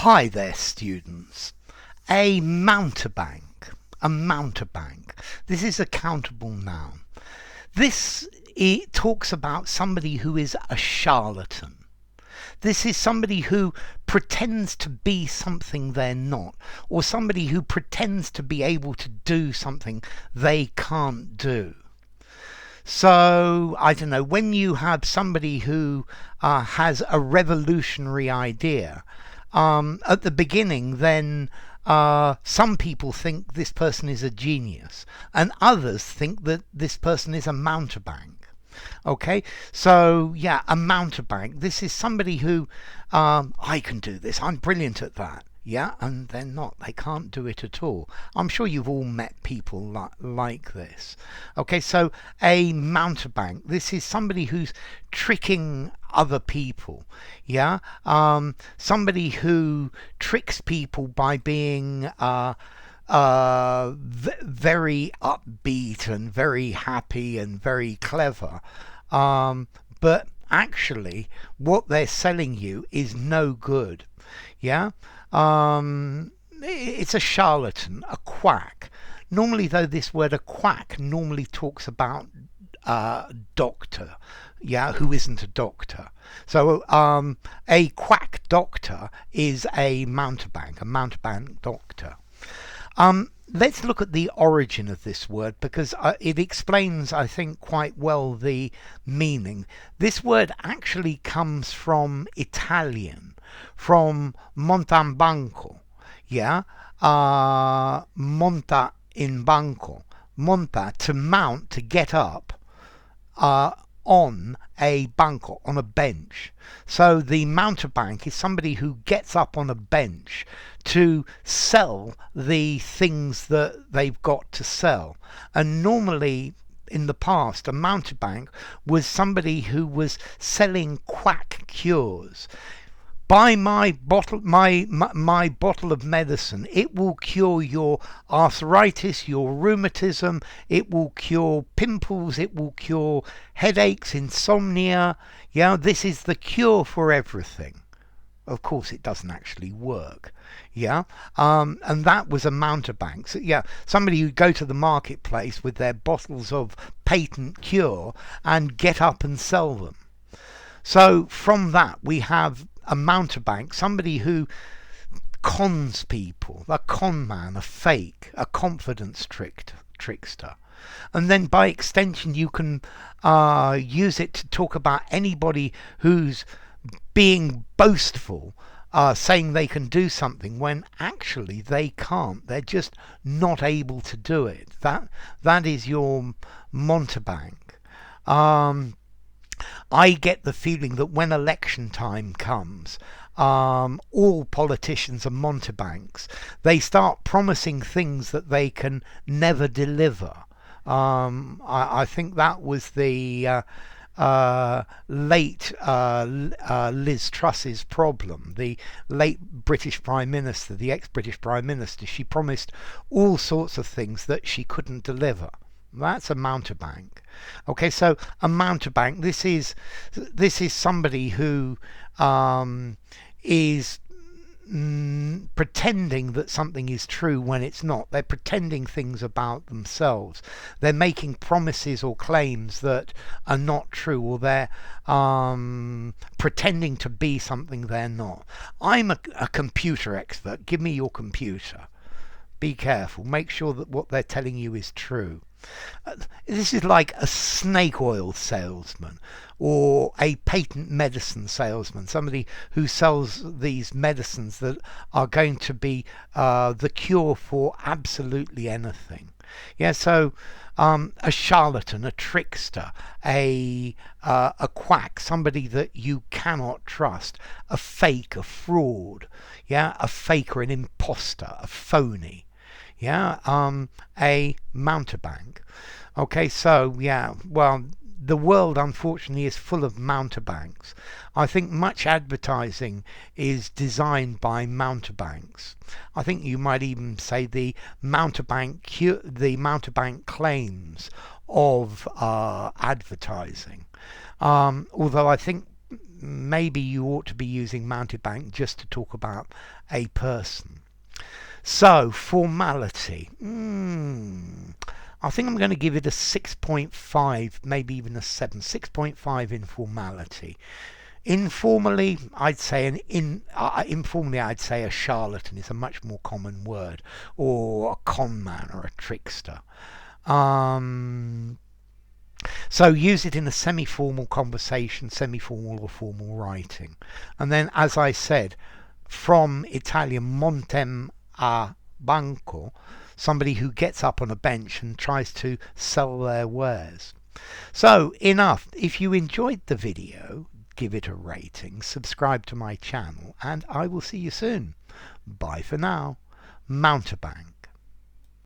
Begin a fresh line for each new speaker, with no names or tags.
Hi there, students. A mountebank. A mountebank. This is a countable noun. This it talks about somebody who is a charlatan. This is somebody who pretends to be something they're not, or somebody who pretends to be able to do something they can't do. So, I don't know, when you have somebody who has a revolutionary idea, at the beginning, then some people think this person is a genius, and others think that this person is a mountebank. Okay, so yeah, a mountebank. This is somebody who, I can do this, I'm brilliant at that. Yeah, and they're not. They can't do it at all. I'm sure you've all met people like this. Okay, so a mountebank. This is somebody who's tricking other people. Yeah, somebody who tricks people by being very upbeat and very happy and very clever. But actually, what they're selling you is no good. Yeah. It's a charlatan, a quack. Normally, though, this word a quack normally talks about doctor, yeah, who isn't a doctor. So a quack doctor is a mountebank doctor. Let's look at the origin of this word because it explains, I think, quite well the meaning. This word actually comes from Italian, from Mountebanco, yeah, monta in banco, monta to mount, to get up, on a banco, on a bench. So the mountebank is somebody who gets up on a bench to sell the things that they've got to sell. And normally in the past, a mountebank was somebody who was selling quack cures. Buy my bottle, my bottle of medicine. It will cure your arthritis, your rheumatism. It will cure pimples. It will cure headaches, insomnia. Yeah, this is the cure for everything. Of course, it doesn't actually work. Yeah, and that was a mountebank. So, yeah, somebody who'd go to the marketplace with their bottles of patent cure and get up and sell them. So from that, we have a mountebank, somebody who cons people, a con man, a fake, a confidence trickster. And then by extension, you can use it to talk about anybody who's being boastful, saying they can do something when actually they can't. They're just not able to do it. That is your mountebank. I get the feeling that when election time comes, all politicians are mountebanks. They start promising things that they can never deliver. I think that was the late Liz Truss's problem. The late British Prime Minister, the ex-British Prime Minister, she promised all sorts of things that she couldn't deliver. That's a mountebank. Okay, so a mountebank. This is somebody who is pretending that something is true when it's not. They're pretending things about themselves. They're making promises or claims that are not true, or they're pretending to be something they're not. I'm a computer expert. Give me your computer. Be careful. Make sure that what they're telling you is true. This is like a snake oil salesman or a patent medicine salesman, somebody who sells these medicines that are going to be the cure for absolutely anything. Yeah, so a charlatan, a trickster, a quack, somebody that you cannot trust, a fake, a fraud, yeah, a faker, an imposter, a phony. Yeah, a mountebank. Okay, so yeah, well, the world unfortunately is full of mountebanks. I think much advertising is designed by mountebanks. I think you might even say the mountebank claims of advertising. Although I think maybe you ought to be using Mountebank just to talk about a person. So, formality. I think I'm going to give it a 6.5, maybe even a 7. 6.5 in formality. Informally, I'd say informally, I'd say a charlatan is a much more common word, or a con man, or a trickster. So use it in a semi-formal conversation, semi-formal or formal writing. And then, as I said, from Italian montem a banco, somebody who gets up on a bench and tries to sell their wares. So enough. If you enjoyed the video, give it a rating, subscribe to my channel, and I will see you soon. Bye for now. Mountebank.